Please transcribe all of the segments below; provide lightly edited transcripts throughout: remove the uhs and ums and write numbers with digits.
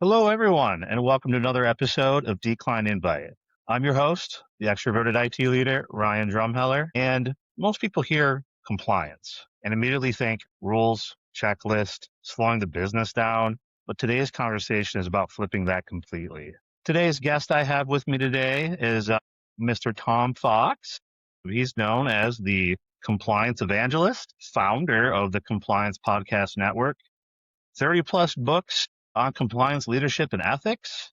Hello, everyone, and welcome to another episode of Decline Invite. I'm your host, the extroverted IT leader, Ryan Drumheller, and most people hear compliance and immediately think rules, checklist, slowing the business down. But today's conversation is about flipping that completely. Today's guest I have with me today is Mr. Tom Fox. He's known as the compliance evangelist, founder of the Compliance Podcast Network, 30 plus books on compliance, leadership, and ethics,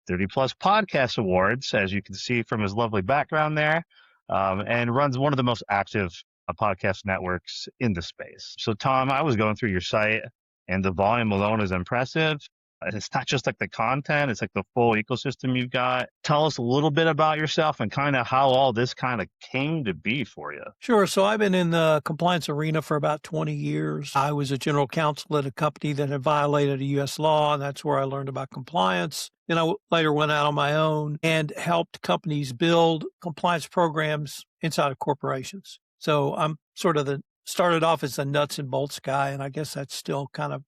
30 plus podcast awards, as you can see from his lovely background there, and runs one of the most active podcast networks in the space. So, Tom, I was going through your site, and the volume alone is impressive. It's not just like the content, it's like the full ecosystem you've got. Tell us a little bit about yourself and kind of how all this kind of came to be for you. Sure. So I've been in the compliance arena for about 20 years. I was a general counsel at a company that had violated a U.S. law, and that's where I learned about compliance. Then I later went out on my own and helped companies build compliance programs inside of corporations. So I'm sort of started off as the nuts and bolts guy, and I guess that's still kind of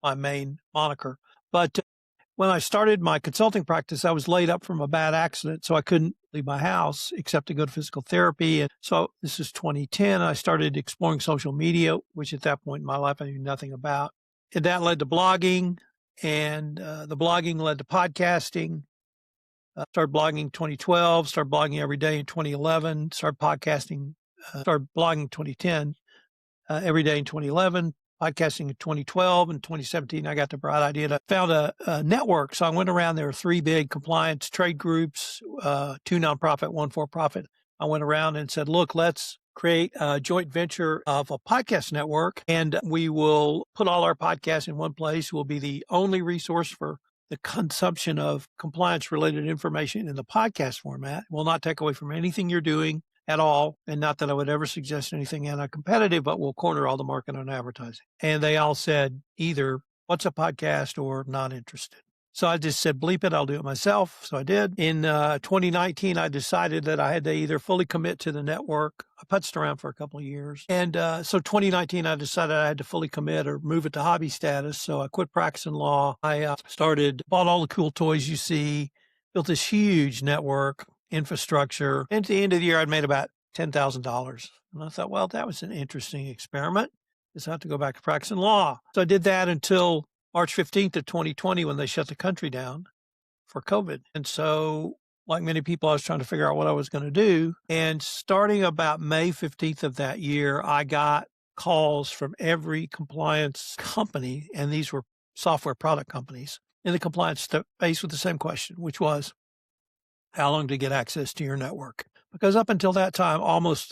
my main moniker. But when I started my consulting practice, I was laid up from a bad accident, so I couldn't leave my house except to go to physical therapy. And so this is 2010. I started exploring social media, which at that point in my life I knew nothing about. And that led to blogging, and the blogging led to podcasting. Started blogging in 2012, started blogging every day in 2011, started blogging in 2010, every day in 2011. Podcasting in 2012 and 2017, I got the bright idea to found a network. So I went around. There were three big compliance trade groups, two nonprofit, one for-profit. I went around and said, look, let's create a joint venture of a podcast network, and we will put all our podcasts in one place. We'll be the only resource for the consumption of compliance-related information in the podcast format. We'll not take away from anything you're doing at all. And not that I would ever suggest anything anti-competitive, but we'll corner all the market on advertising. And they all said either what's a podcast or not interested. So I just said, bleep it, I'll do it myself. So I did. In 2019, I decided that I had to either fully commit to the network. I putzed around for a couple of years. And so 2019, I decided I had to fully commit or move it to hobby status. So I quit practicing law. I bought all the cool toys you see, built this huge network infrastructure. And at the end of the year, I'd made about $10,000. And I thought, well, that was an interesting experiment. Just have to go back to practicing law. So I did that until March 15th of 2020 when they shut the country down for COVID. And so, like many people, I was trying to figure out what I was going to do. And starting about May 15th of that year, I got calls from every compliance company, and these were software product companies in the compliance space with the same question, which was, how long to get access to your network? Because up until that time, almost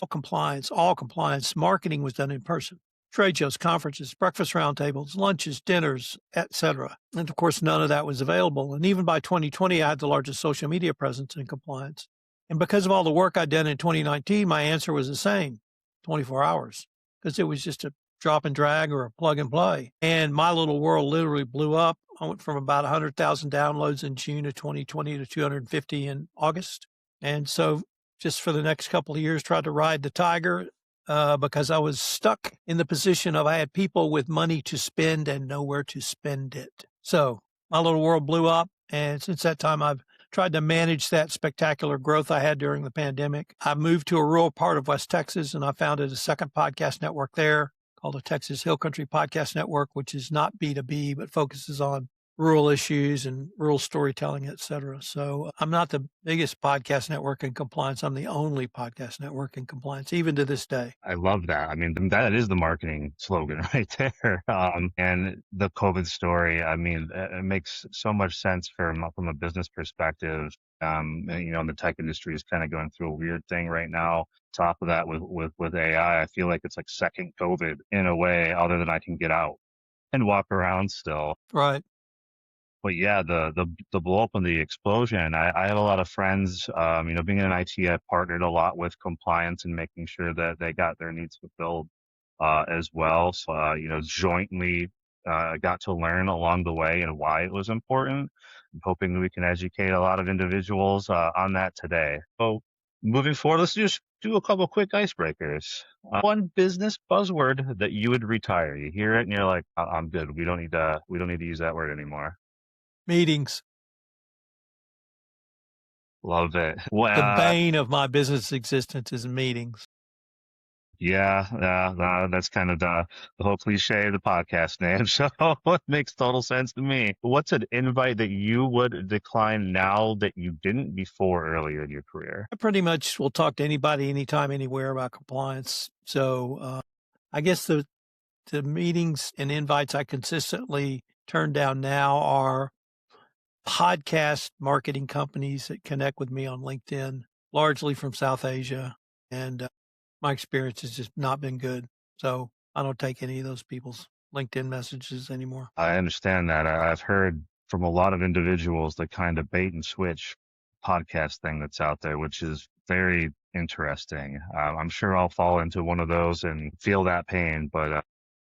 all compliance marketing was done in person. Trade shows, conferences, breakfast roundtables, lunches, dinners, etc. And of course, none of that was available. And even by 2020, I had the largest social media presence in compliance. And because of all the work I'd done in 2019, my answer was the same, 24 hours, because it was just a drop and drag or a plug and play. And my little world literally blew up. I went from about 100,000 downloads in June of 2020 to 250 in August. And so just for the next couple of years, tried to ride the tiger because I was stuck in the position of I had people with money to spend and nowhere to spend it. So my little world blew up. And since that time, I've tried to manage that spectacular growth I had during the pandemic. I moved to a rural part of West Texas, and I founded a second podcast network there called the Texas Hill Country Podcast Network, which is not B2B, but focuses on rural issues and rural storytelling, et cetera. So I'm not the biggest podcast network in compliance. I'm the only podcast network in compliance, even to this day. I love that. I mean, that is the marketing slogan right there. And the COVID story, I mean, it makes so much sense from a business perspective. And, the tech industry is kind of going through a weird thing right now. Top of that with AI, I feel like it's like second COVID in a way, other than I can get out and walk around still. Right. But yeah, the blow up and the explosion. I have a lot of friends, being in IT, I've partnered a lot with compliance and making sure that they got their needs fulfilled, as well. So, jointly, got to learn along the way and why it was important. I'm hoping that we can educate a lot of individuals, on that today. So moving forward, let's just do a couple quick icebreakers. One business buzzword that you would retire. You hear it and you're like, I'm good. We don't need to use that word anymore. Meetings, Love it. the Well, bane of my business existence is meetings. yeah, that's kind of the whole cliche of the podcast name. So it makes total sense to me. What's an invite that you would decline now that you didn't before earlier in your career? I pretty much will talk to anybody, anytime, anywhere about compliance. So I guess the meetings and invites I consistently turn down now are podcast marketing companies that connect with me on LinkedIn, largely from South Asia. And my experience has just not been good. So I don't take any of those people's LinkedIn messages anymore. I understand that. I've heard from a lot of individuals the kind of bait and switch podcast thing that's out there, which is very interesting. I'm sure I'll fall into one of those and feel that pain, but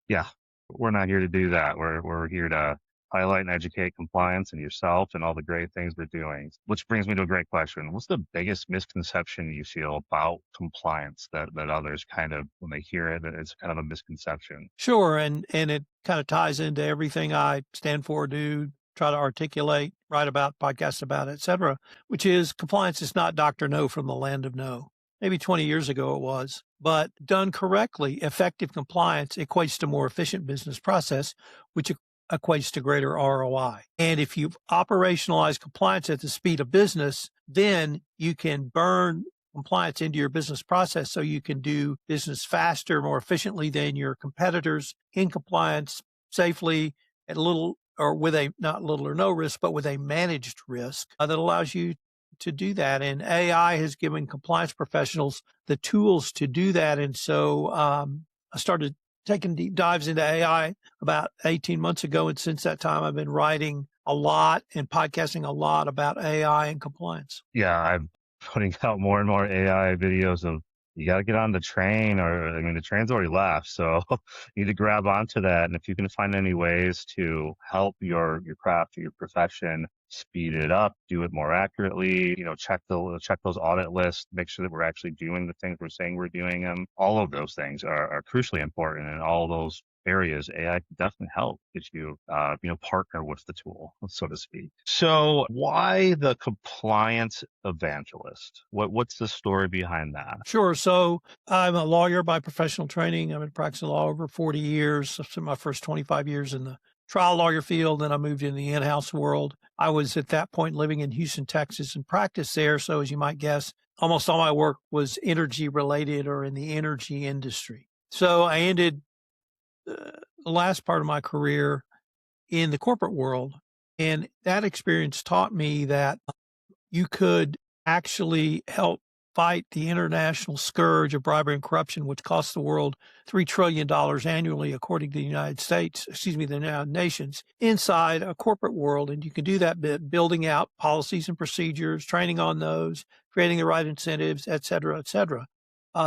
yeah, we're not here to do that. We're here to highlight and educate compliance and yourself and all the great things we're doing. Which brings me to a great question. What's the biggest misconception you feel about compliance that others kind of, when they hear it, it's kind of a misconception? Sure, and it kind of ties into everything I stand for, do, try to articulate, write about, podcast about, et cetera, which is compliance is not Dr. No from the land of no. Maybe 20 years ago it was, but done correctly, effective compliance equates to more efficient business process, which equates to greater ROI. And if you've operationalized compliance at the speed of business, then you can burn compliance into your business process so you can do business faster, more efficiently than your competitors in compliance safely at little or with a not little or no risk, but with a managed risk that allows you to do that. And AI has given compliance professionals the tools to do that. And so I started taking deep dives into AI about 18 months ago. And since that time, I've been writing a lot and podcasting a lot about AI and compliance. Yeah, I'm putting out more and more AI videos of you got to get on the train, or I mean, the train's already left, so you need to grab onto that. And if you can find any ways to help your craft or your profession speed it up, do it more accurately, check those audit lists, make sure that we're actually doing the things we're saying we're doing them. All of those things are crucially important, and all those areas, AI can definitely help if you, partner with the tool, so to speak. So why the compliance evangelist? What's the story behind that? Sure. So I'm a lawyer by professional training. I've been practicing law over 40 years. I spent my first 25 years in the trial lawyer field. Then I moved in the in-house world. I was at that point living in Houston, Texas and practiced there. So as you might guess, almost all my work was energy related or in the energy industry. So I ended the last part of my career in the corporate world. And that experience taught me that you could actually help fight the international scourge of bribery and corruption, which costs the world $3 trillion annually, according to the the United Nations, inside a corporate world. And you can do that by building out policies and procedures, training on those, creating the right incentives, et cetera, et cetera.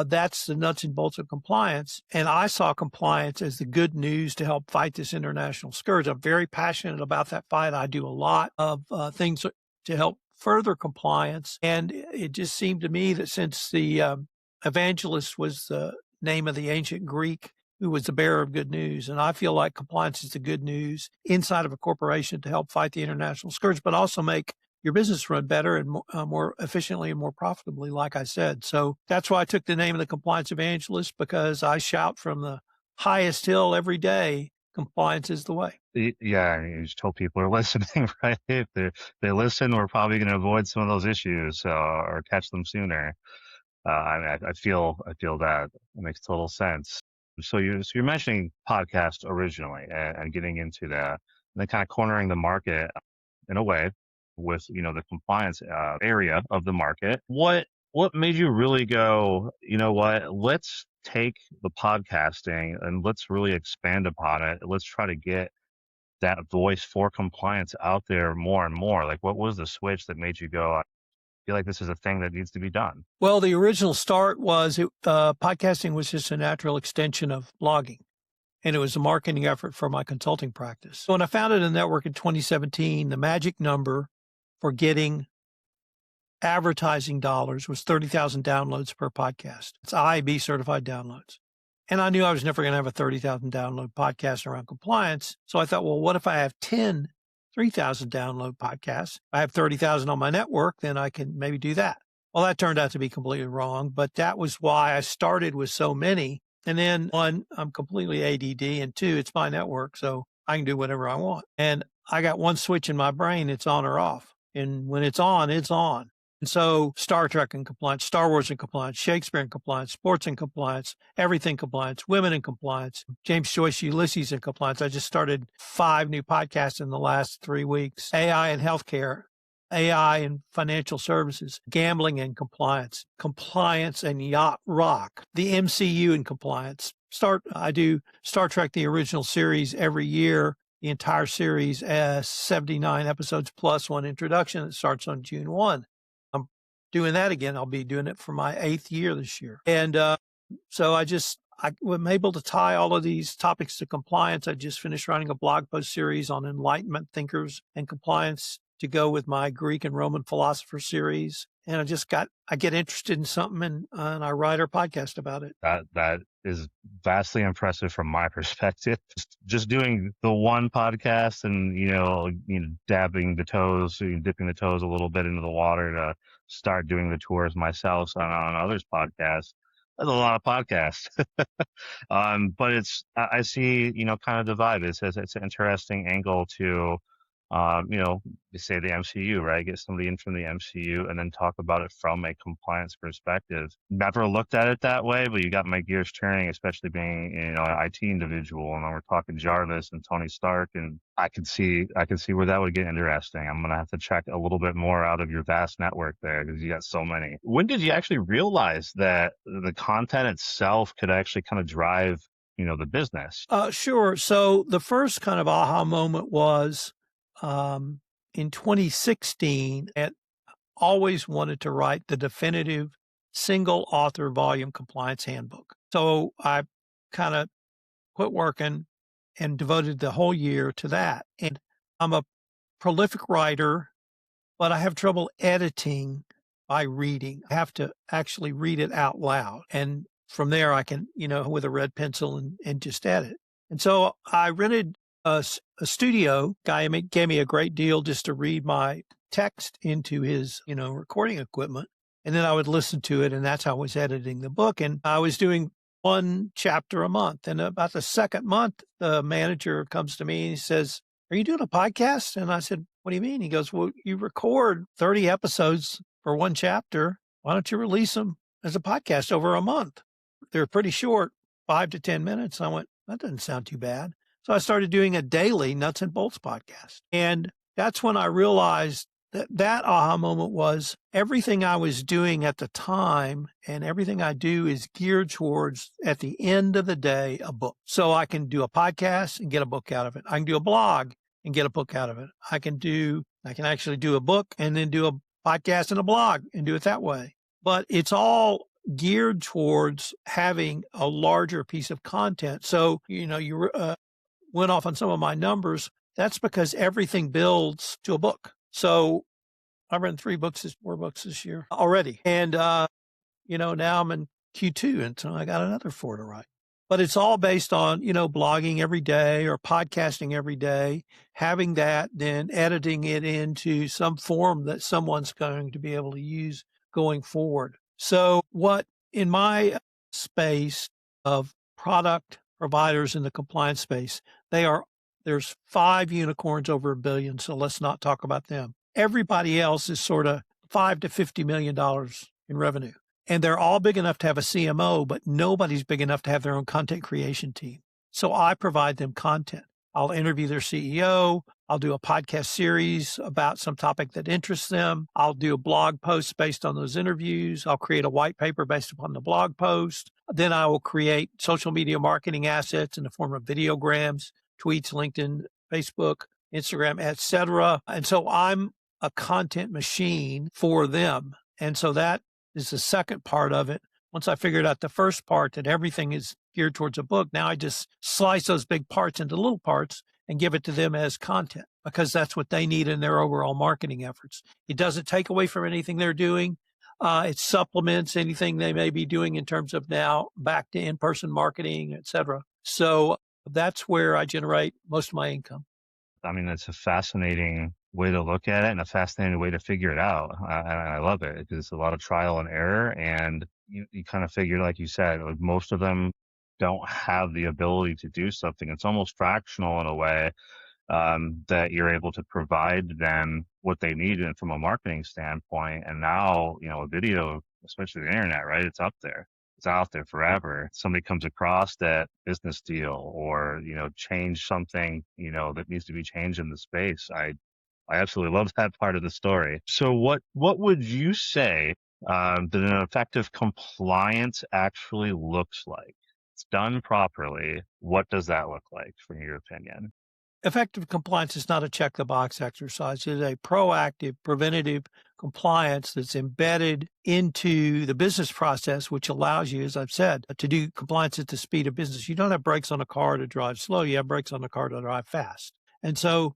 That's the nuts and bolts of compliance. And I saw compliance as the good news to help fight this international scourge. I'm very passionate about that fight. I do a lot of things to help further compliance. And it just seemed to me that since the evangelist was the name of the ancient Greek who was the bearer of good news, and I feel like compliance is the good news inside of a corporation to help fight the international scourge, but also make your business run better and more efficiently and more profitably, like I said. So that's why I took the name of the compliance evangelist, because I shout from the highest hill every day, compliance is the way. Yeah, you just hope people are listening, right? If they listen, we're probably going to avoid some of those issues or catch them sooner. I feel that it makes total sense. So you're mentioning podcast originally and getting into that, and then kind of cornering the market in a way with the compliance area of the market. What made you really go, you know what? Let's take the podcasting and let's really expand upon it. Let's try to get that voice for compliance out there more and more. Like, what was the switch that made you go, I feel like this is a thing that needs to be done? Well, the original start was podcasting was just a natural extension of blogging, and it was a marketing effort for my consulting practice. So when I founded a network in 2017, the magic number for getting advertising dollars was 30,000 downloads per podcast. It's IAB certified downloads. And I knew I was never going to have a 30,000 download podcast around compliance. So I thought, well, what if I have 10 3,000 download podcasts. If I have 30,000 on my network, then I can maybe do that. Well, that turned out to be completely wrong, but that was why I started with so many. And then one, I'm completely ADD, and two, it's my network, so I can do whatever I want. And I got one switch in my brain, it's on or off. And when it's on, it's on. And so Star Trek in compliance, Star Wars in compliance, Shakespeare in compliance, sports in compliance, everything compliance, women in compliance, James Joyce, Ulysses in compliance. I just started 5 new podcasts in the last 3 weeks. AI in healthcare, AI and financial services, gambling and compliance, compliance and yacht rock, the MCU in compliance. I do Star Trek, the original series every year, the entire series as 79 episodes plus one introduction that starts on June 1. I'm doing that again. I'll be doing it for my 8th year this year. And so I'm able to tie all of these topics to compliance. I just finished writing a blog post series on enlightenment thinkers and compliance to go with my Greek and Roman philosopher series. And I get interested in something and I write a podcast about it. That is vastly impressive from my perspective. Just doing the one podcast and, dipping the toes a little bit into the water to start doing the tours myself on others' podcasts. That's a lot of podcasts. But I see, kind of the vibe. It's an interesting angle to, you say the MCU, right? Get somebody in from the MCU and then talk about it from a compliance perspective. Never looked at it that way, but you got my gears turning, especially being, an IT individual. And then we're talking Jarvis and Tony Stark, and I can see where that would get interesting. I'm going to have to check a little bit more out of your vast network there because you got so many. When did you actually realize that the content itself could actually kind of drive, the business? Sure. So the first kind of aha moment was, in 2016, I always wanted to write the definitive single author volume compliance handbook. So I kind of quit working and devoted the whole year to that. And I'm a prolific writer, but I have trouble editing by reading. I have to actually read it out loud. And from there, I can, with a red pencil and just edit. And so I rented a studio. Guy gave me a great deal just to read my text into his, recording equipment. And then I would listen to it. And that's how I was editing the book. And I was doing 1 chapter a month. And about the second month, the manager comes to me and he says, "Are you doing a podcast?" And I said, "What do you mean?" He goes, "Well, you record 30 episodes for 1 chapter. Why don't you release them as a podcast over a month? They're pretty short, 5 to 10 minutes. I went, that doesn't sound too bad. So I started doing a daily nuts and bolts podcast. And that's when I realized that aha moment was everything I was doing at the time and everything I do is geared towards, at the end of the day, a book. So I can do a podcast and get a book out of it. I can do a blog and get a book out of it. I can actually do a book and then do a podcast and a blog and do it that way. But it's all geared towards having a larger piece of content. So, you went off on some of my numbers. That's because everything builds to a book. So I've written 4 books this year already. And, now I'm in Q2 and so I got another 4 to write. But it's all based on, blogging every day or podcasting every day, having that, then editing it into some form that someone's going to be able to use going forward. So what in my space of product providers in the compliance space, there's 5 unicorns over $1 billion. So let's not talk about them. Everybody else is sort of $5 to $50 million in revenue. And they're all big enough to have a CMO, but nobody's big enough to have their own content creation team. So I provide them content. I'll interview their CEO. I'll do a podcast series about some topic that interests them. I'll do a blog post based on those interviews. I'll create a white paper based upon the blog post. Then I will create social media marketing assets in the form of videograms, tweets, LinkedIn, Facebook, Instagram, etc. And so I'm a content machine for them. And so that is the second part of it. Once I figured out the first part, that everything is geared towards a book, now I just slice those big parts into little parts and give it to them as content because that's what they need in their overall marketing efforts. It doesn't take away from anything they're doing. It supplements anything they may be doing in terms of now back to in-person marketing, et cetera. So that's where I generate most of my income. I mean, it's a fascinating way to look at it and a fascinating way to figure it out. And I love it because it's a lot of trial and error. And you kind of figure, like you said, like most of them don't have the ability to do something. It's almost fractional in a way, that you're able to provide them what they need and from a marketing standpoint. And now, a video, especially the internet, right? It's up there. It's out there forever. Somebody comes across that business deal or, change something, that needs to be changed in the space. I absolutely love that part of the story. So what would you say, that an effective compliance actually looks like? It's done properly. What does that look like from your opinion? Effective compliance is not a check the box exercise. It is a proactive, preventative compliance that's embedded into the business process, which allows you, as I've said, to do compliance at the speed of business. You don't have brakes on a car to drive slow. You have brakes on a car to drive fast. And so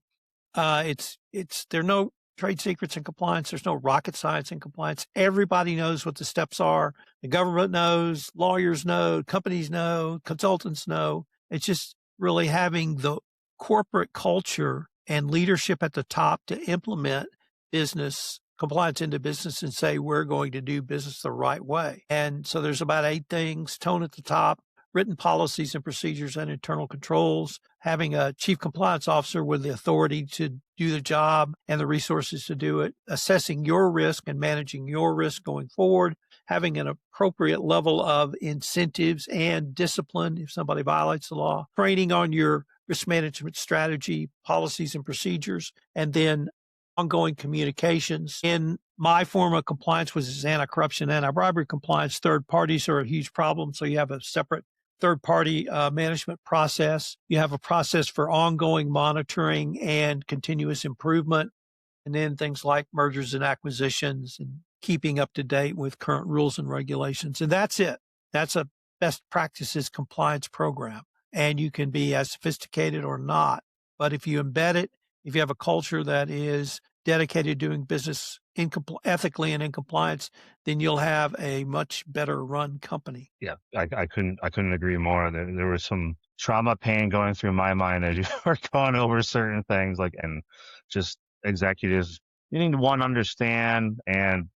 there are no trade secrets in compliance. There's no rocket science in compliance. Everybody knows what the steps are. The government knows, lawyers know, companies know, consultants know. It's just really having the corporate culture and leadership at the top to implement business compliance into business and say, we're going to do business the right way. And so there's about 8 things: tone at the top, written policies and procedures and internal controls, having a chief compliance officer with the authority to do the job and the resources to do it, assessing your risk and managing your risk going forward, having an appropriate level of incentives and discipline if somebody violates the law, training on your risk management strategy, policies and procedures, and then ongoing communications. In my form of compliance, which is anti-corruption, anti-bribery compliance, third parties are a huge problem. So you have a separate third-party management process. You have a process for ongoing monitoring and continuous improvement. And then things like mergers and acquisitions and keeping up to date with current rules and regulations. And that's it. That's a best practices compliance program. And you can be as sophisticated or not. But if you embed it, if you have a culture that is dedicated to doing business ethically and in compliance, then you'll have a much better run company. Yeah, I couldn't agree more. There was some trauma pain going through my mind as you were going over certain things, like, and just executives needing to one understand and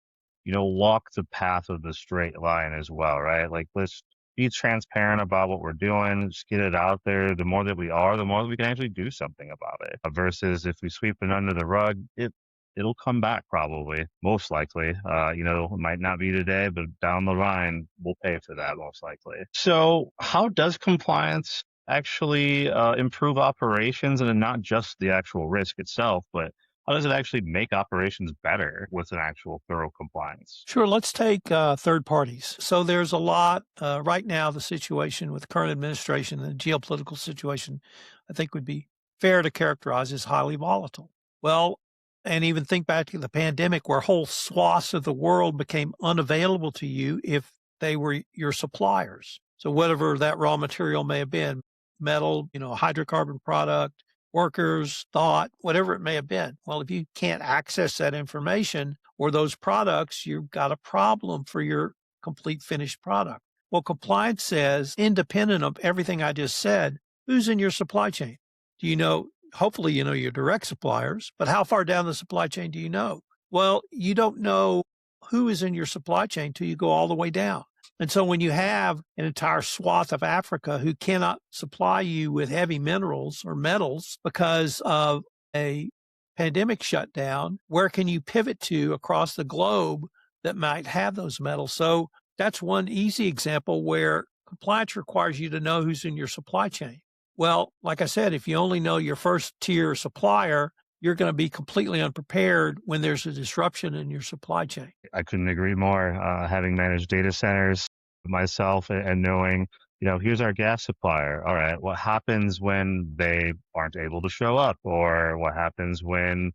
walk the path of the straight line as well, right? Like, let's be transparent about what we're doing, just get it out there. The more that we are, the more that we can actually do something about it. Versus if we sweep it under the rug, it'll come back probably, most likely. It might not be today, but down the line, we'll pay for that most likely. So how does compliance actually improve operations, and not just the actual risk itself, but how does it actually make operations better with an actual thorough compliance? Sure. Let's take third parties. So there's a lot right now. The situation with the current administration and the geopolitical situation, I think, would be fair to characterize as highly volatile. Well, and even think back to the pandemic, where whole swaths of the world became unavailable to you if they were your suppliers. So whatever that raw material may have been, metal, a hydrocarbon product, workers, thought, whatever it may have been. Well, if you can't access that information or those products, you've got a problem for your complete finished product. Well, compliance says, independent of everything I just said, who's in your supply chain? Do you know? Hopefully, you know your direct suppliers, but how far down the supply chain do you know? Well, you don't know who is in your supply chain till you go all the way down. And so when you have an entire swath of Africa who cannot supply you with heavy minerals or metals because of a pandemic shutdown, where can you pivot to across the globe that might have those metals? So that's one easy example where compliance requires you to know who's in your supply chain. Well, like I said, if you only know your first tier supplier, you're going to be completely unprepared when there's a disruption in your supply chain. I couldn't agree more. Having managed data centers myself and knowing, here's our gas supplier. All right, what happens when they aren't able to show up, or what happens when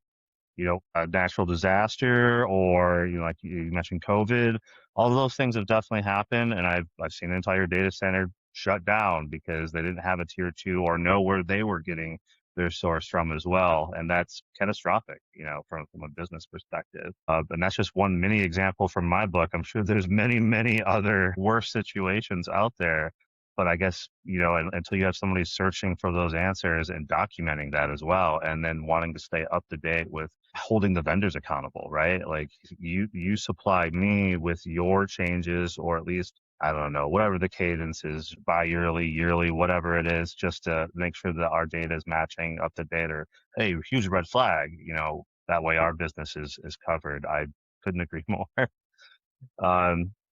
a natural disaster, or like you mentioned, COVID. All of those things have definitely happened, and I've seen an entire data center shut down because they didn't have a tier 2 or know where they were getting their source from as well, and that's catastrophic, from a business perspective. And that's just one mini example from my book. I'm sure there's many other worse situations out there. But I guess, until you have somebody searching for those answers and documenting that as well, and then wanting to stay up to date with holding the vendors accountable, right? Like you supply me with your changes, or at least, I don't know, whatever the cadence is, bi-yearly, yearly, whatever it is, just to make sure that our data is matching up to date, or, hey, huge red flag, that way our business is covered. I couldn't agree more.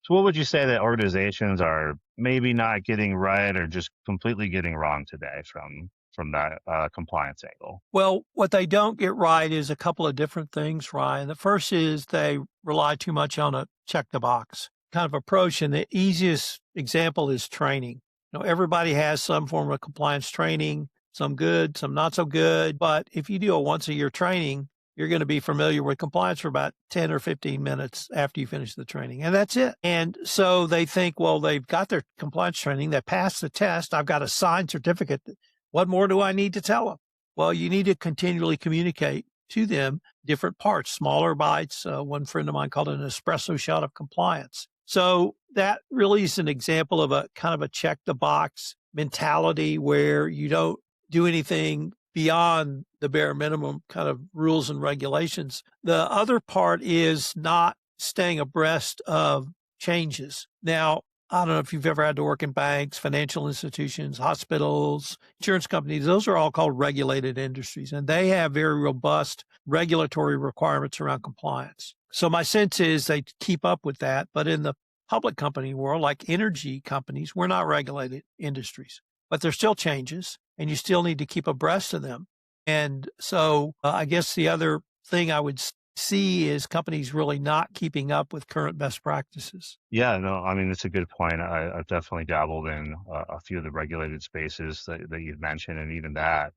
So what would you say that organizations are maybe not getting right, or just completely getting wrong today from that compliance angle? Well, what they don't get right is a couple of different things, Ryan. The first is they rely too much on a check the box kind of approach. And the easiest example is training. Everybody has some form of compliance training, some good, some not so good. But if you do a once a year training, you're going to be familiar with compliance for about 10 or 15 minutes after you finish the training. And that's it. And so they think, well, they've got their compliance training. They passed the test. I've got a signed certificate. What more do I need to tell them? Well, you need to continually communicate to them different parts, smaller bites. One friend of mine called it an espresso shot of compliance. So that really is an example of a kind of a check the box mentality where you don't do anything beyond the bare minimum kind of rules and regulations. The other part is not staying abreast of changes. Now, I don't know if you've ever had to work in banks, financial institutions, hospitals, insurance companies. Those are all called regulated industries, and they have very robust regulatory requirements around compliance. So my sense is they keep up with that. But in the public company world, like energy companies, we're not regulated industries, but there's still changes, and you still need to keep abreast of them. And so I guess the other thing I would see is companies really not keeping up with current best practices. Yeah, no, I mean, it's a good point. I've definitely dabbled in a few of the regulated spaces that you've mentioned, and even that,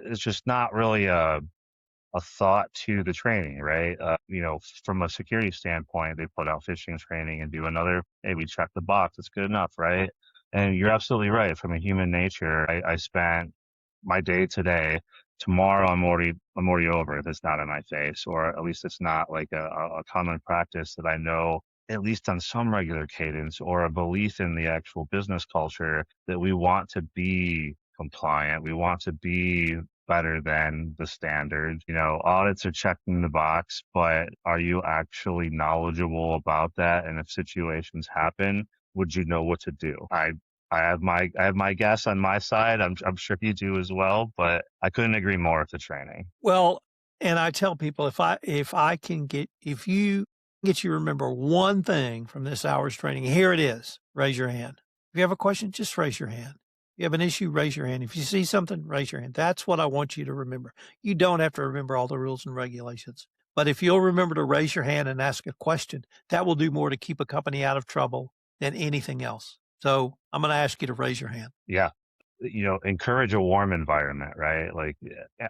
it's just not really a thought to the training, right? From a security standpoint, they put out phishing training and do another, hey, we check the box, it's good enough, right? And you're absolutely right. From a human nature, I spent my day today. Tomorrow, I'm already over if it's not in my face, or at least it's not like a common practice that I know, at least on some regular cadence, or a belief in the actual business culture that we want to be compliant. We want to be better than the standard. Audits are checking the box, but are you actually knowledgeable about that? And if situations happen, would you know what to do? I have my guess on my side. I'm sure you do as well, but I couldn't agree more with the training. Well, and I tell people if you get you to remember one thing from this hour's training, here it is. Raise your hand. If you have a question, just raise your hand. If you have an issue, raise your hand. If you see something, raise your hand. That's what I want you to remember. You don't have to remember all the rules and regulations. But if you'll remember to raise your hand and ask a question, that will do more to keep a company out of trouble than anything else. So I'm going to ask you to raise your hand. Yeah. Encourage a warm environment, right? Like,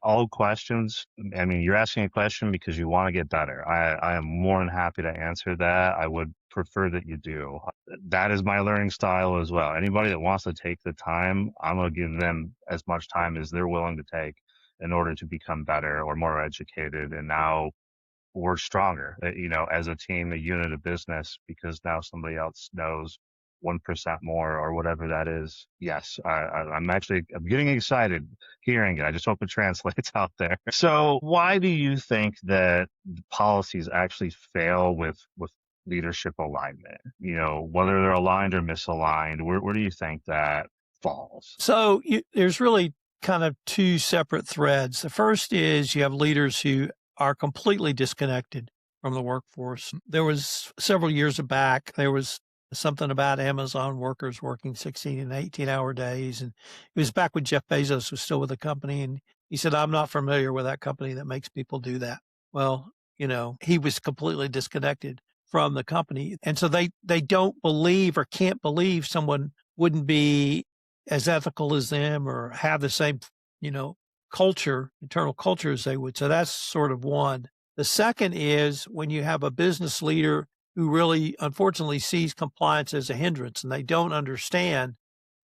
all questions. I mean, you're asking a question because you want to get better. I am more than happy to answer that. I would prefer that you do. That is my learning style as well. Anybody that wants to take the time, I'm going to give them as much time as they're willing to take in order to become better or more educated. And now we're stronger, as a team, a unit of business, because now somebody else knows 1% more or whatever that is. Yes, I'm getting excited hearing it. I just hope it translates out there. So why do you think that the policies actually fail with leadership alignment? Whether they're aligned or misaligned, where do you think that falls? So there's really kind of two separate threads. The first is you have leaders who are completely disconnected from the workforce. There was several years back, there was something about Amazon workers working 16 and 18-hour days. And it was back when Jeff Bezos was still with the company. And he said, I'm not familiar with that company that makes people do that. Well, he was completely disconnected from the company. And so they don't believe or can't believe someone wouldn't be as ethical as them or have the same, internal culture as they would. So that's sort of one. The second is when you have a business leader who really, unfortunately, sees compliance as a hindrance, and they don't understand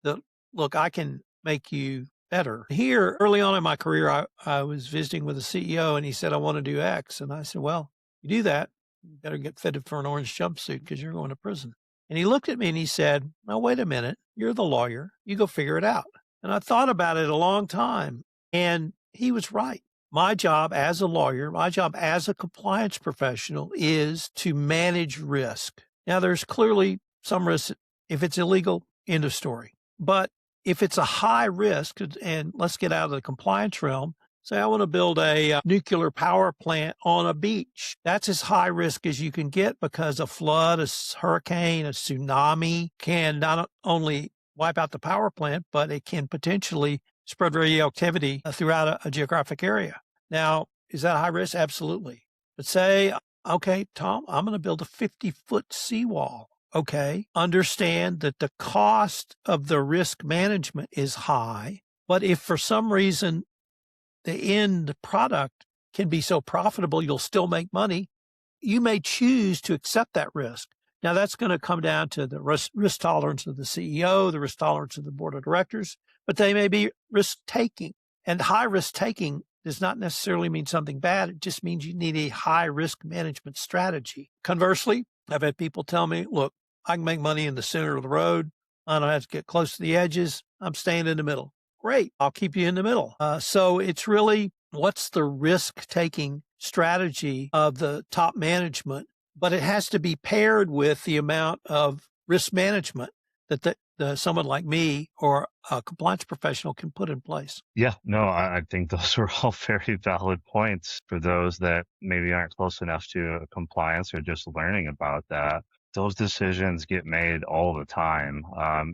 that, look, I can make you better. Here, early on in my career, I was visiting with a CEO, and he said, I want to do X. And I said, well, you do that, you better get fitted for an orange jumpsuit because you're going to prison. And he looked at me and he said, "Now, wait a minute. You're the lawyer. You go figure it out." And I thought about it a long time, and he was right. My job as a lawyer, my job as a compliance professional is to manage risk. Now, there's clearly some risk if it's illegal, end of story. But if it's a high risk, and let's get out of the compliance realm, say I want to build a nuclear power plant on a beach. That's as high risk as you can get because a flood, hurricane, a tsunami can not only wipe out the power plant, but it can potentially spread radioactivity throughout a geographic area. Now, is that high risk? Absolutely. But say, okay, Tom, I'm going to build a 50-foot seawall. Okay, understand that the cost of the risk management is high, but if for some reason the end product can be so profitable, you'll still make money, you may choose to accept that risk. Now, that's going to come down to the risk tolerance of the CEO, the risk tolerance of the board of directors, but they may be risk taking. And high risk taking does not necessarily mean something bad. It just means you need a high risk management strategy. Conversely, I've had people tell me, look, I can make money in the center of the road. I don't have to get close to the edges. I'm staying in the middle. Great. I'll keep you in the middle. So it's really what's the risk taking strategy of the top management, but it has to be paired with the amount of risk management that someone like me or a compliance professional can put in place. Yeah, no, I think those were all very valid points for those that maybe aren't close enough to compliance or just learning about that. Those decisions get made all the time.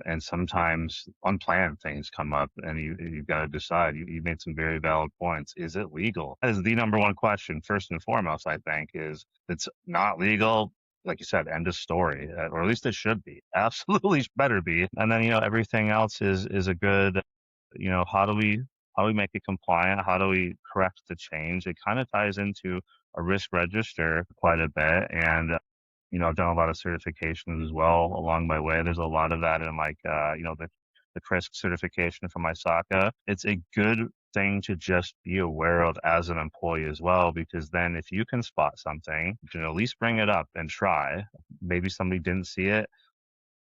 And sometimes unplanned things come up and you've got to decide. You made some very valid points. Is it legal? That is the number one question, first and foremost, I think, is it's not legal. Like you said, end of story, or at least it should be. Absolutely better be. And then, everything else is a good, how do we make it compliant? How do we correct the change? It kind of ties into a risk register quite a bit. And, I've done a lot of certifications as well along my way. There's a lot of that in the CRISC certification from ISACA. It's a good thing to just be aware of as an employee as well, because then if you can spot something, you can at least bring it up and try. Maybe somebody didn't see it,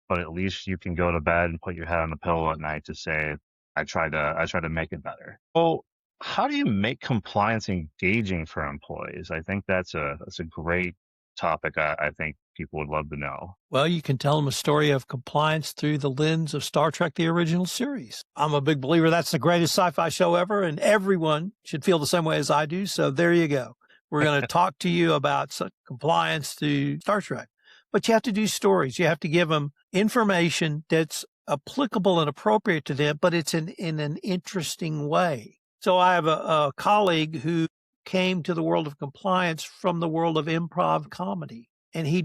but at least you can go to bed and put your head on the pillow at night to say, I try to make it better. Well, how do you make compliance engaging for employees? I think that's a great topic. I think people would love to know. Well, you can tell them a story of compliance through the lens of Star Trek, the original series. I'm a big believer that's the greatest sci-fi show ever, and everyone should feel the same way as I do. So there you go. We're going to talk to you about compliance through Star Trek. But you have to do stories. You have to give them information that's applicable and appropriate to them, but it's in an interesting way. So I have a colleague who came to the world of compliance from the world of improv comedy. And he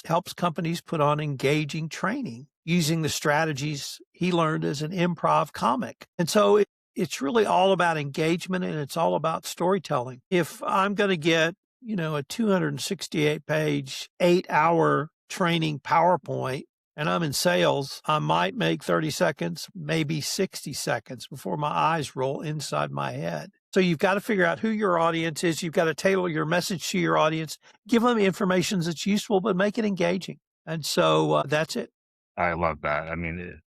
helps companies put on engaging training using the strategies he learned as an improv comic. And so it's really all about engagement and it's all about storytelling. If I'm going to get, a 268 page, 8-hour training PowerPoint, and I'm in sales, I might make 30 seconds, maybe 60 seconds before my eyes roll inside my head. So you've got to figure out who your audience is. You've got to tailor your message to your audience, give them information that's useful, but make it engaging. And so that's it. I love that. I mean,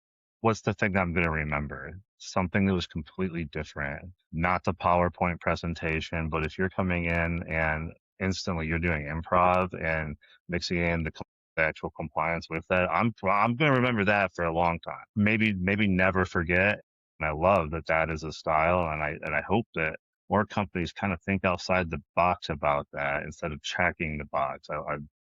what's the thing that I'm going to remember? Something that was completely different, not the PowerPoint presentation, but if you're coming in and instantly you're doing improv and mixing in the actual compliance with that, I'm going to remember that for a long time. Maybe never forget. And I love that is a style, and I hope that more companies kind of think outside the box about that instead of checking the box.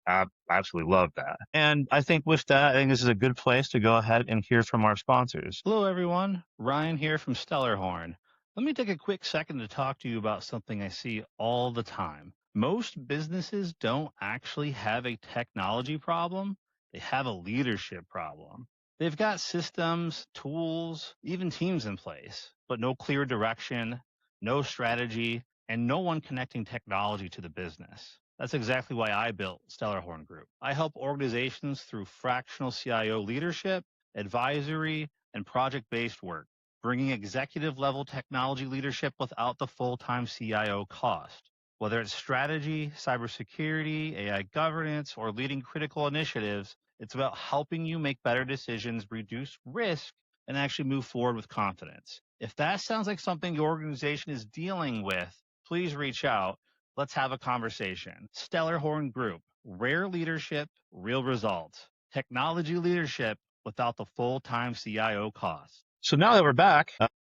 I absolutely love that. And I think with that, I think this is a good place to go ahead and hear from our sponsors. Hello, everyone. Ryan here from Stellarhorn. Let me take a quick second to talk to you about something I see all the time. Most businesses don't actually have a technology problem. They have a leadership problem. They've got systems, tools, even teams in place, but no clear direction, no strategy, and no one connecting technology to the business. That's exactly why I built Stellarhorn Group. I help organizations through fractional CIO leadership, advisory, and project-based work, bringing executive-level technology leadership without the full-time CIO cost. Whether it's strategy, cybersecurity, AI governance, or leading critical initiatives, It's about helping you make better decisions, reduce risk, and actually move forward with confidence. If that sounds like something your organization is dealing with, please reach out. Let's have a conversation. Stellarhorn Group, rare leadership, real results. Technology leadership without the full-time CIO cost. So now that we're back,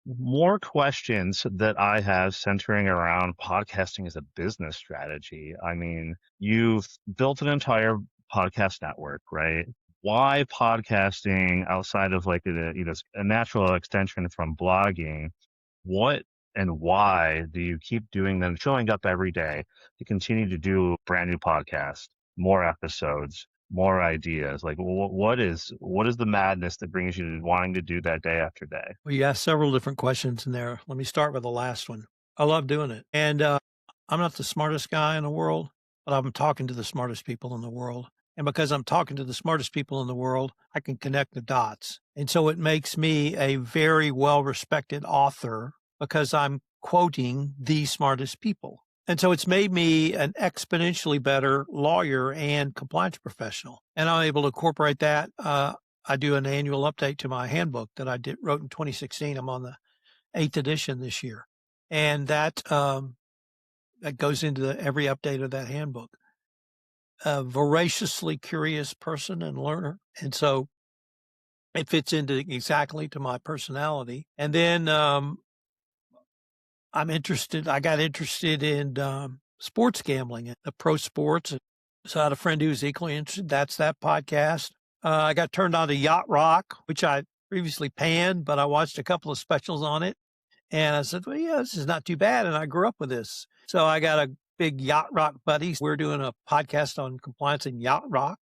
more questions that I have centering around podcasting as a business strategy. I mean, you've built an entire podcast network, right? Why podcasting outside of like a natural extension from blogging? What and why do you keep doing them, showing up every day to continue to do brand new podcasts, more episodes, more ideas? Like, what is the madness that brings you to wanting to do that day after day? Well, you asked several different questions in there. Let me start with the last one. I love doing it. And I'm not the smartest guy in the world, but I'm talking to the smartest people in the world. And because I'm talking to the smartest people in the world, I can connect the dots. And so it makes me a very well respected author because I'm quoting the smartest people. And so it's made me an exponentially better lawyer and compliance professional. And I'm able to incorporate that. I do an annual update to my handbook that I wrote in 2016. I'm on the 8th edition this year. And that goes into every update of that handbook. A voraciously curious person and learner. And so it fits into exactly to my personality. And then I got interested in sports gambling and the pro sports. So I had a friend who was equally interested. That's that podcast. I got turned on to Yacht Rock, which I previously panned, but I watched a couple of specials on it. And I said, well, yeah, this is not too bad. And I grew up with this. So I got a big Yacht Rock buddy. We're doing a podcast on compliance in Yacht Rock.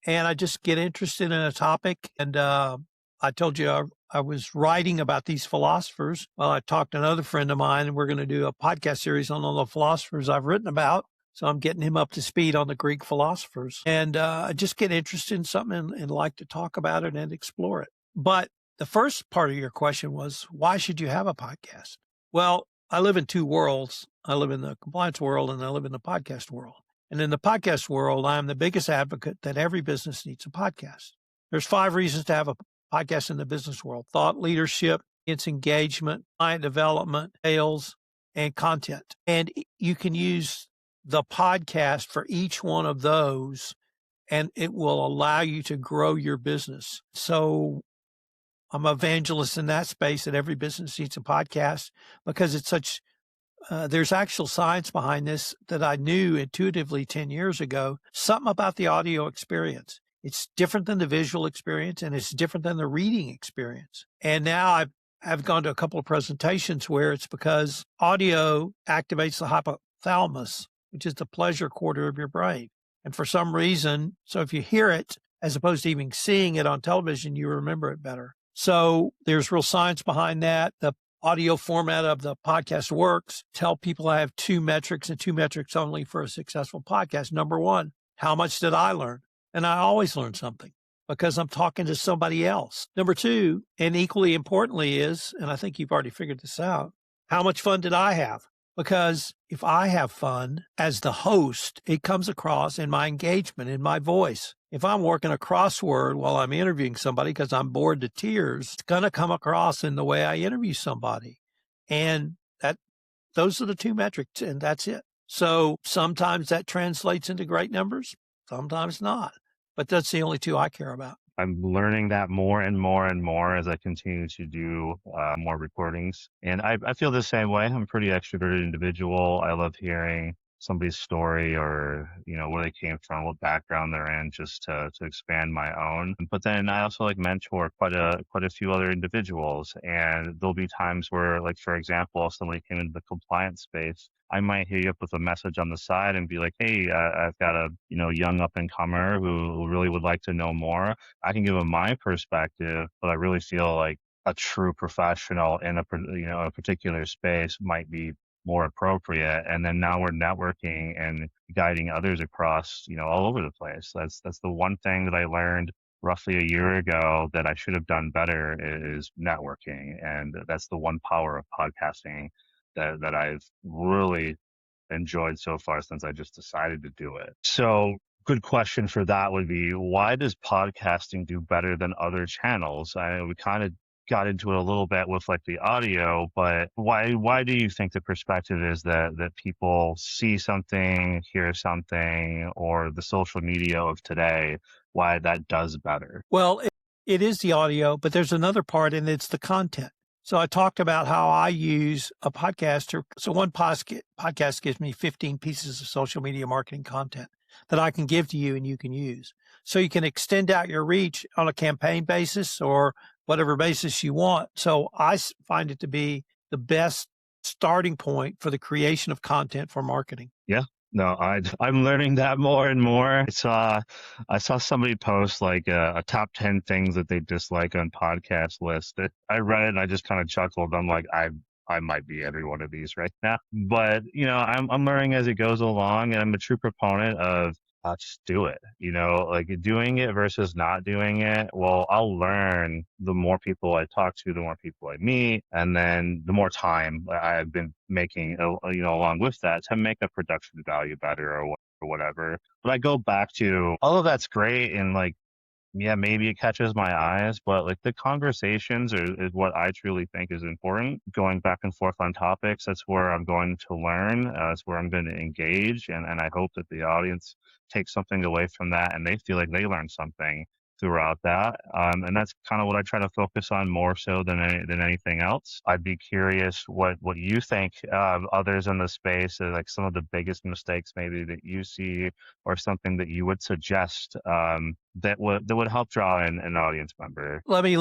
And I just get interested in a topic. And I told you I was writing about these philosophers. Well, I talked to another friend of mine, and we're going to do a podcast series on all the philosophers I've written about. So I'm getting him up to speed on the Greek philosophers. And I just get interested in something and like to talk about it and explore it. But the first part of your question was, why should you have a podcast? Well, I live in two worlds. I live in the compliance world and I live in the podcast world. And in the podcast world, I'm the biggest advocate that every business needs a podcast. There's 5 reasons to have a podcast in the business world: thought leadership, its engagement, client development, sales, and content. And you can use the podcast for each one of those, and it will allow you to grow your business. So I'm an evangelist in that space, that every business needs a podcast because it's such there's actual science behind this that I knew intuitively 10 years ago. Something about the audio experience. It's different than the visual experience and it's different than the reading experience. And now I've gone to a couple of presentations where it's because audio activates the hypothalamus, which is the pleasure quarter of your brain. And for some reason, so if you hear it, as opposed to even seeing it on television, you remember it better. So there's real science behind that. The audio format of the podcast works. Tell people I have 2 metrics and 2 metrics only for a successful podcast. Number 1, how much did I learn? And I always learn something because I'm talking to somebody else. Number 2, and equally importantly is, and I think you've already figured this out, how much fun did I have? Because if I have fun as the host, it comes across in my engagement, in my voice. If I'm working a crossword while I'm interviewing somebody because I'm bored to tears, it's going to come across in the way I interview somebody. And those are the 2 metrics, and that's it. So sometimes that translates into great numbers, sometimes not. But that's the only 2 I care about. I'm learning that more and more and more as I continue to do more recordings. And I feel the same way. I'm a pretty extroverted individual. I love hearing somebody's story or, where they came from, what background they're in, just to expand my own. But then I also like mentor quite a few other individuals. And there'll be times where, like, for example, if somebody came into the compliance space, I might hit you up with a message on the side and be like, hey, I've got a, young up and comer who really would like to know more. I can give them my perspective, but I really feel like a true professional in a particular space might be more appropriate. And then now we're networking and guiding others across, all over the place. That's the one thing that I learned roughly a year ago that I should have done better is networking. And that's the one power of podcasting that I've really enjoyed so far since I just decided to do it. So good question for that would be, why does podcasting do better than other channels? We kind of got into it a little bit with like the audio, but why do you think the perspective is that people see something, hear something, or the social media of today, why that does better? Well, it is the audio, but there's another part, and it's the content. So I talked about how I use a podcaster. So one podcast gives me 15 pieces of social media marketing content that I can give to you and you can use. So you can extend out your reach on a campaign basis or whatever basis you want. So I find it to be the best starting point for the creation of content for marketing. Yeah. No, I'm learning that more and more. I saw somebody post like a top 10 things that they dislike on podcast list. I read it and I just kind of chuckled. I'm like, I might be every one of these right now. But I'm learning as it goes along, and I'm a true proponent of just do it. Like doing it versus not doing it. Well, I'll learn the more people I talk to, the more people I meet, and then the more time I've been making, along with that to make a production value better or whatever. But I go back to all of that's great, and like, yeah, maybe it catches my eyes, but like the conversations is what I truly think is important. Going back and forth on topics, that's where I'm going to learn. That's where I'm going to engage. And I hope that the audience takes something away from that and they feel like they learned something throughout that. And that's kind of what I try to focus on more so than anything else. I'd be curious what you think others in the space are like some of the biggest mistakes maybe that you see, or something that you would suggest that would help draw in an audience member. Let me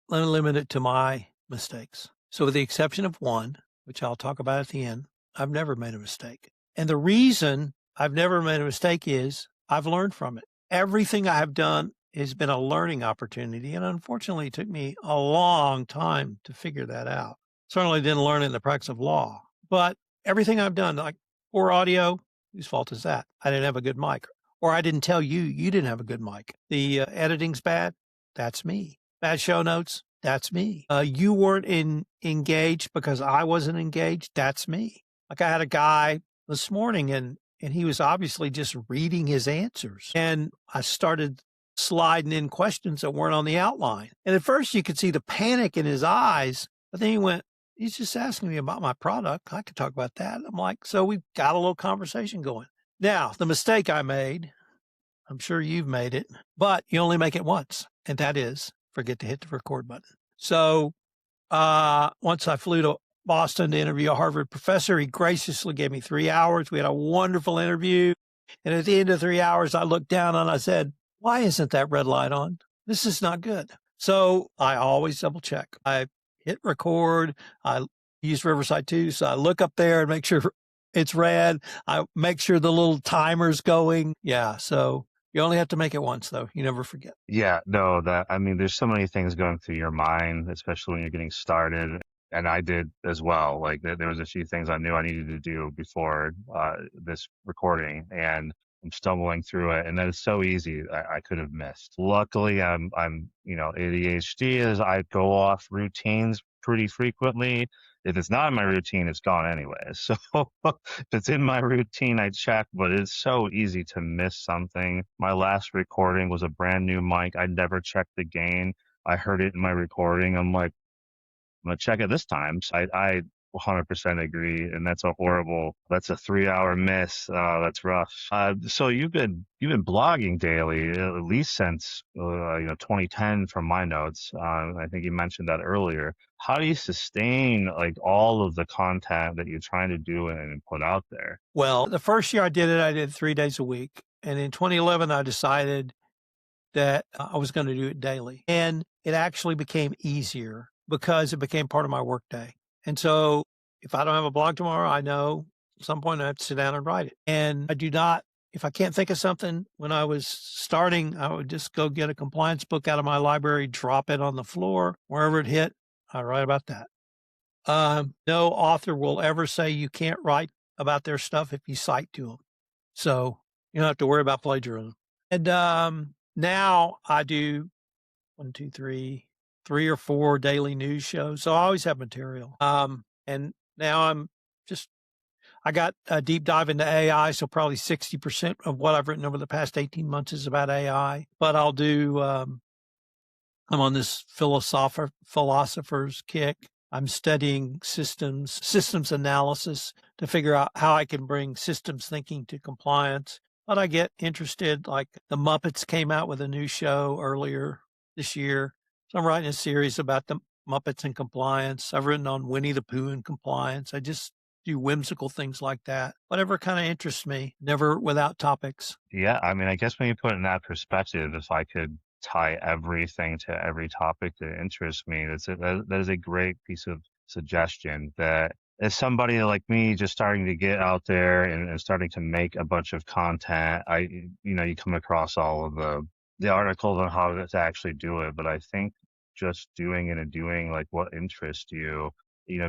limit it to my mistakes. So with the exception of one, which I'll talk about at the end, I've never made a mistake. And the reason I've never made a mistake is I've learned from it. Everything I have done has been a learning opportunity. And unfortunately, it took me a long time to figure that out. Certainly didn't learn it in the practice of law, but everything I've done, like poor audio, whose fault is that? I didn't have a good mic, or I didn't tell you didn't have a good mic. The editing's bad. That's me. Bad show notes. That's me. You weren't engaged because I wasn't engaged. That's me. Like I had a guy this morning and he was obviously just reading his answers. And I started sliding in questions that weren't on the outline. And at first you could see the panic in his eyes, but then he went, he's just asking me about my product. I could talk about that. I'm like, so we got a little conversation going. Now, the mistake I made, I'm sure you've made it, but you only make it once. And that is forget to hit the record button. So once I flew to Boston to interview a Harvard professor, he graciously gave me 3 hours. We had a wonderful interview. And at the end of 3 hours, I looked down and I said, why isn't that red light on? This is not good. So I always double check. I hit record. I use Riverside too. So I look up there and make sure it's red. I make sure the little timer's going. Yeah. So you only have to make it once, though. You never forget. Yeah, no, there's so many things going through your mind, especially when you're getting started. And I did as well. Like there was a few things I knew I needed to do before this recording, and I'm stumbling through it. And that is so easy. I could have missed. Luckily, I'm ADHD is I go off routines pretty frequently. If it's not in my routine, it's gone anyway. So if it's in my routine, I check, but it's so easy to miss something. My last recording was a brand new mic. I never checked the gain. I heard it in my recording. I'm like, I'm gonna check it this time. So I 100% agree, and that's a 3 hour miss. That's rough. So you've been blogging daily at least since 2010 from my notes. I think you mentioned that earlier. How do you sustain like all of the content that you're trying to do and put out there? Well, the first year I did it 3 days a week. And in 2011, I decided that I was going to do it daily. And it actually became easier because it became part of my workday. And so if I don't have a blog tomorrow, I know at some point I have to sit down and write it. And I do not, if I can't think of something, when I was starting, I would just go get a compliance book out of my library, drop it on the floor, wherever it hit, I write about that. No author will ever say you can't write about their stuff if you cite to them. So you don't have to worry about plagiarism. And now I do 3 or 4 daily news shows. So I always have material. And now I got a deep dive into AI, so probably 60% of what I've written over the past 18 months is about AI. But I'll do, I'm on this philosopher's kick. I'm studying systems analysis to figure out how I can bring systems thinking to compliance. But I get interested, like the Muppets came out with a new show earlier this year. So I'm writing a series about the Muppets and compliance. I've written on Winnie the Pooh and compliance. I just do whimsical things like that. Whatever kind of interests me, never without topics. Yeah, I mean, I guess when you put it in that perspective, if I could tie everything to every topic that interests me, that is a great piece of suggestion. That as somebody like me just starting to get out there and starting to make a bunch of content, you come across all of the articles on how to actually do it. But I think just doing it and doing like what interests you,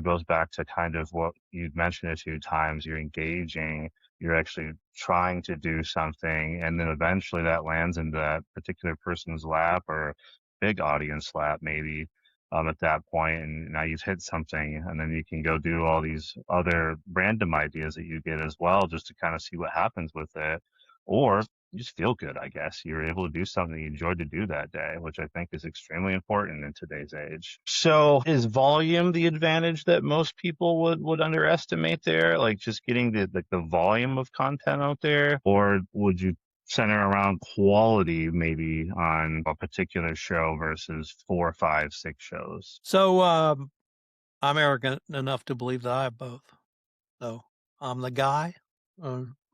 goes back to kind of what you've mentioned a few times. You're engaging, you're actually trying to do something, and then eventually that lands in that particular person's lap or big audience lap maybe, at that point, and now you've hit something, and then you can go do all these other random ideas that you get as well, just to kind of see what happens with it. Or you just feel good, I guess. You're able to do something you enjoyed to do that day, which I think is extremely important in today's age. So is volume the advantage that most people would underestimate there? Like just getting the volume of content out there? Or would you center around quality maybe on a particular show versus 4, 5, 6 shows? So I'm arrogant enough to believe that I have both. So I'm the guy.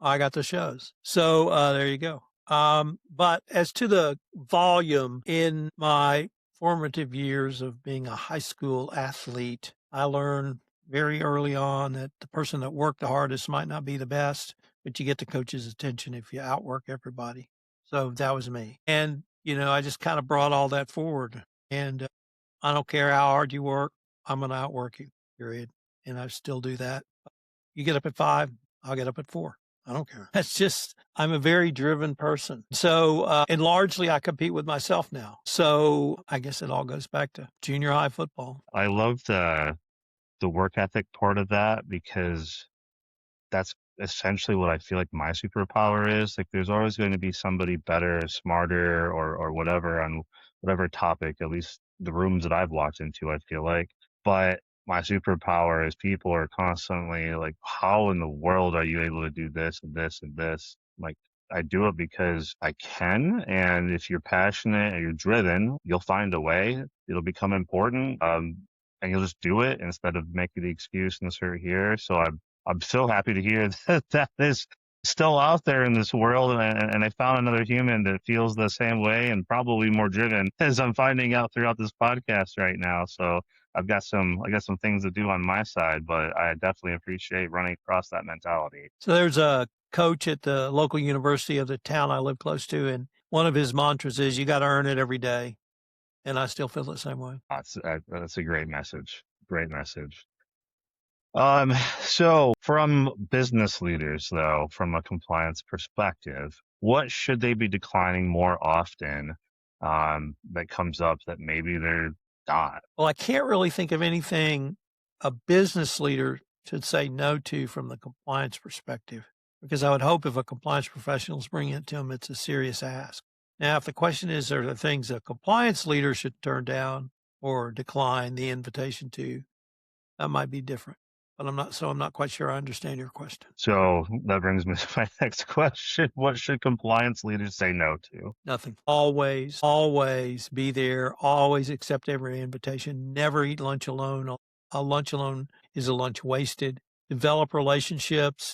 I got the shows. So there you go. But as to the volume, in my formative years of being a high school athlete, I learned very early on that the person that worked the hardest might not be the best, but you get the coach's attention if you outwork everybody. So that was me. And, I just kind of brought all that forward. And I don't care how hard you work, I'm going to outwork you, period. And I still do that. You get up at 5, I'll get up at 4. I don't care. That's just, I'm a very driven person. So, and largely I compete with myself now. So I guess it all goes back to junior high football. I love the work ethic part of that, because that's essentially what I feel like my superpower is. Like there's always going to be somebody better, smarter, or whatever on whatever topic, at least the rooms that I've walked into, I feel like. But my superpower is people are constantly like, how in the world are you able to do this and this and this? Like I do it because I can. And if you're passionate and you're driven, you'll find a way. It'll become important. And you'll just do it instead of making the excuse insert here. So I'm so happy to hear that that is still out there in this world, and I found another human that feels the same way and probably more driven, as I'm finding out throughout this podcast right now. So I got some things to do on my side, but I definitely appreciate running across that mentality. So there's a coach at the local university of the town I live close to, and one of his mantras is you got to earn it every day. And I still feel the same way. That's a great message. Great message. So from business leaders, though, from a compliance perspective, what should they be declining more often, that comes up that maybe they're not? Well, I can't really think of anything a business leader should say no to from the compliance perspective, because I would hope if a compliance professional is bringing it to them, it's a serious ask. Now, if the question is, are there things a compliance leader should turn down or decline the invitation to, that might be different. But I'm not quite sure I understand your question. So that brings me to my next question. What should compliance leaders say no to? Nothing. Always be there. Always accept every invitation. Never eat lunch alone. A lunch alone is a lunch wasted. Develop relationships.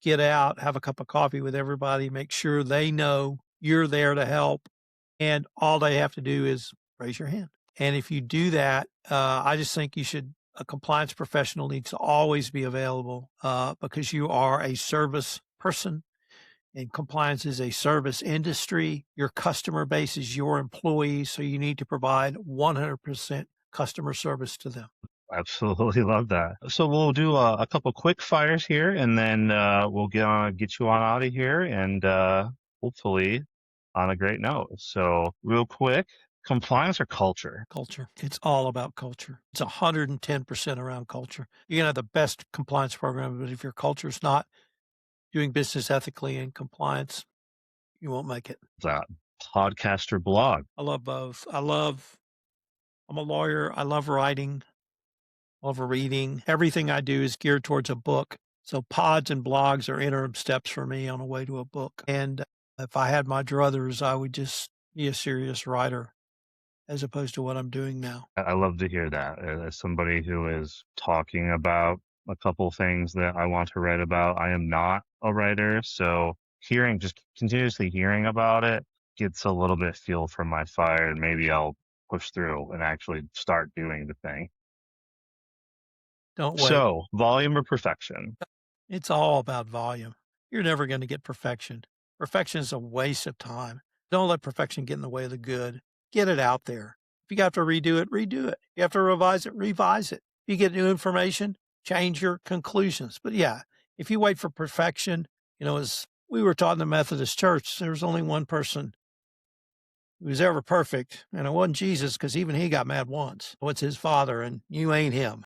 Get out. Have a cup of coffee with everybody. Make sure they know you're there to help. And all they have to do is raise your hand. And if you do that, I just think a compliance professional needs to always be available, because you are a service person. And compliance is a service industry. Your customer base is your employees, so you need to provide 100% customer service to them. Absolutely love that. So we'll do a couple quick fires here, and then we'll get you on out of here, and hopefully on a great note. So real quick, Compliance or culture? Culture. It's all about culture. It's 110% around culture. You can have the best compliance program, but if your culture is not doing business ethically and compliance, you won't make it. That podcast or blog? I love both. I'm a lawyer. I love writing. I love reading. Everything I do is geared towards a book. So pods and blogs are interim steps for me on the way to a book. And if I had my druthers, I would just be a serious writer as opposed to what I'm doing now. I love to hear that. As somebody who is talking about a couple things that I want to write about, I am not a writer. So just continuously hearing about it gets a little bit fuel from my fire, and maybe I'll push through and actually start doing the thing. Don't wait. So, volume or perfection? It's all about volume. You're never going to get perfection. Perfection is a waste of time. Don't let perfection get in the way of the good. Get it out there. If you have to redo it, redo it. You have to revise it, revise it. If you get new information, change your conclusions. But yeah, if you wait for perfection, as we were taught in the Methodist Church, there was only one person who was ever perfect, and it wasn't Jesus, because even he got mad once. What's his Father, and you ain't him.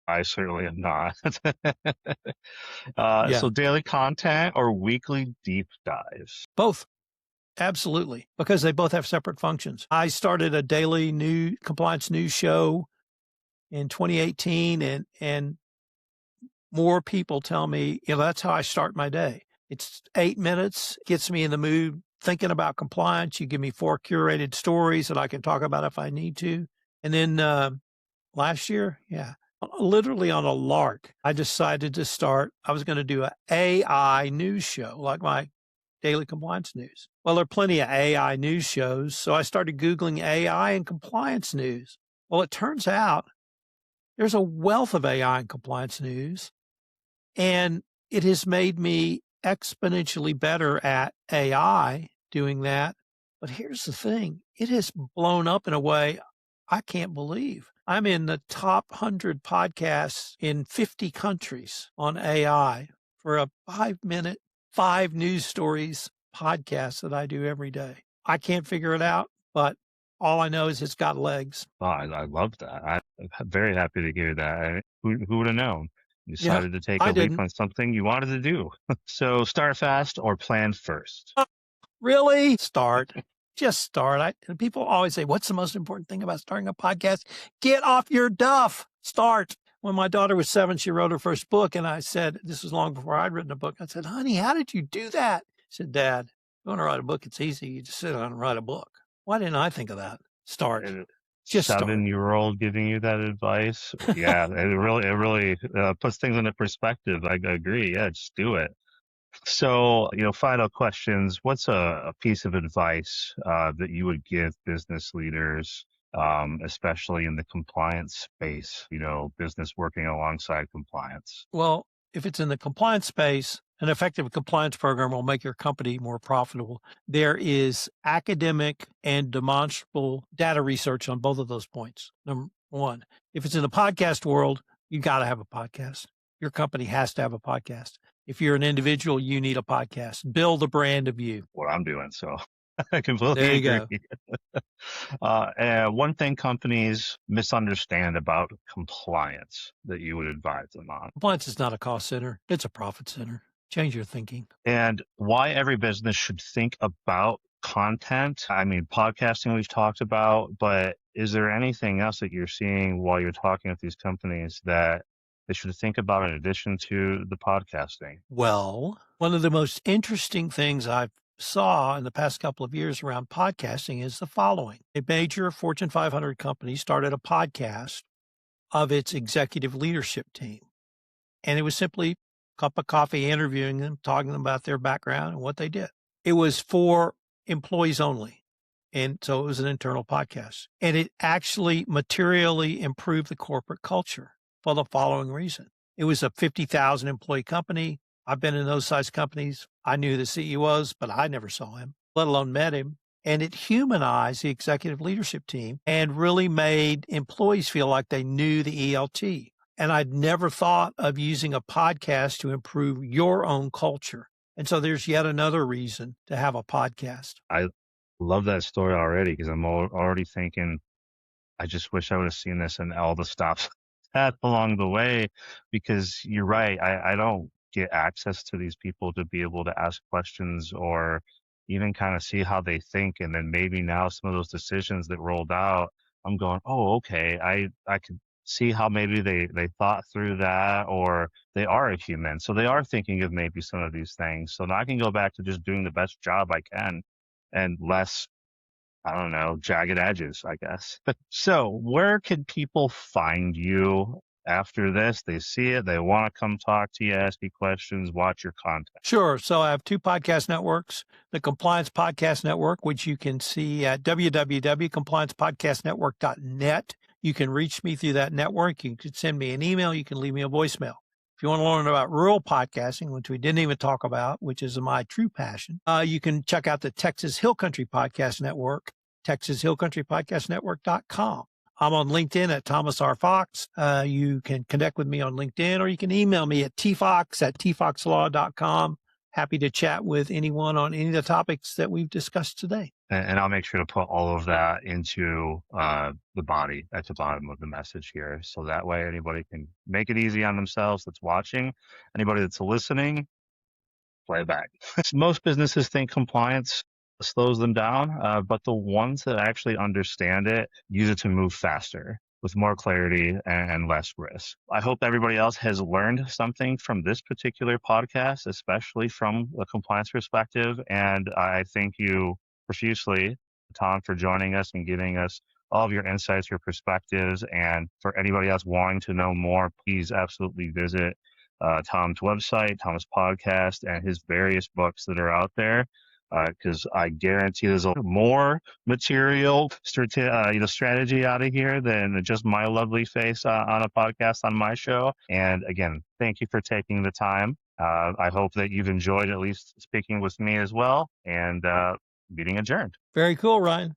I certainly am not. Yeah. So daily content or weekly deep dives? Both. Absolutely, because they both have separate functions. I started a daily compliance news show in 2018, and more people tell me, that's how I start my day. It's 8 minutes, gets me in the mood thinking about compliance. You give me 4 curated stories that I can talk about if I need to. And then last year, literally on a lark, I decided to start. I was going to do an AI news show, like my daily compliance news. Well, there are plenty of AI news shows, so I started Googling AI and compliance news. Well, it turns out there's a wealth of AI and compliance news, and it has made me exponentially better at AI doing that. But here's the thing. It has blown up in a way I can't believe. I'm in the top 100 podcasts in 50 countries on AI for a 5-minute, 5 news stories podcast that I do every day. I can't figure it out, but all I know is it's got legs. Oh, I love that. I'm very happy to hear that. Who would have known? You decided to take a leap on something you wanted to do. So start fast or plan first? Really? Start. Just start. People always say, what's the most important thing about starting a podcast? Get off your duff. Start. When my daughter was 7, she wrote her first book, and I said, this was long before I'd written a book. I said, honey, how did you do that? She said, Dad, if you want to write a book, it's easy. You just sit down and write a book. Why didn't I think of that? Start. Just 7-year-old giving you that advice. Yeah, it really puts things into perspective. I agree. Yeah, just do it. So, final questions. What's a piece of advice that you would give business leaders, especially in the compliance space, business working alongside compliance? Well, if it's in the compliance space, an effective compliance program will make your company more profitable. There is academic and demonstrable data research on both of those points. Number one, if it's in the podcast world, you got to have a podcast. Your company has to have a podcast. If you're an individual, you need a podcast. Build a brand of you. What I'm doing, so I completely There you agree. One thing companies misunderstand about compliance that you would advise them on. Compliance is not a cost center. It's a profit center. Change your thinking. And why every business should think about content. I mean, podcasting we've talked about, but is there anything else that you're seeing while you're talking with these companies that they should think about in addition to the podcasting? Well, one of the most interesting things I've saw in the past couple of years around podcasting is the following. A major Fortune 500 company started a podcast of its executive leadership team. And it was simply a cup of coffee interviewing them, talking about their background and what they did. It was for employees only. And so it was an internal podcast. And it actually materially improved the corporate culture for the following reason. It was a 50,000 employee company. I've been in those size companies. I knew the CEO was, but I never saw him, let alone met him. And it humanized the executive leadership team and really made employees feel like they knew the ELT. And I'd never thought of using a podcast to improve your own culture. And so there's yet another reason to have a podcast. I Love that story already because I'm already thinking, I just wish I would have seen this and all the stops path along the way, because you're right. I don't get access to these people to be able to ask questions or even kind of see how they think. And then maybe now some of those decisions that rolled out, I'm going, oh, okay. I could see how maybe they thought through that, or they are a human. So they are thinking of maybe some of these things. So now I can go back to just doing the best job I can and less, I don't know, jagged edges, I guess. So, where can people find you after this? They see it, they want to come talk to you, ask you questions, watch your content. Sure. So I have two podcast networks, the Compliance Podcast Network, which you can see at www.compliancepodcastnetwork.net. You can reach me through that network. You can send me an email. You can leave me a voicemail. If you want to learn about rural podcasting, which we didn't even talk about, which is my true passion, you can check out the Texas Hill Country Podcast Network, texashillcountrypodcastnetwork.com. I'm on LinkedIn at Thomas R. Fox. You can connect with me on LinkedIn, or you can email me at tfox@tfoxlaw.com. Happy to chat with anyone on any of the topics that we've discussed today. And I'll make sure to put all of that into the body at the bottom of the message here. So that way anybody can make it easy on themselves that's watching, anybody that's listening, play it back. Most businesses think compliance slows them down, but the ones that actually understand it use it to move faster with more clarity and less risk. I hope everybody else has learned something from this particular podcast, especially from a compliance perspective. And I thank you profusely, Tom, for joining us and giving us all of your insights, your perspectives. And for anybody else wanting to know more, please absolutely visit Tom's website, Tom's podcast, and his various books that are out there. Because I guarantee there's a more material strategy out of here than just my lovely face on a podcast on my show. And again, thank you for taking the time. I hope that you've enjoyed at least speaking with me as well. And meeting adjourned. Very cool, Ryan.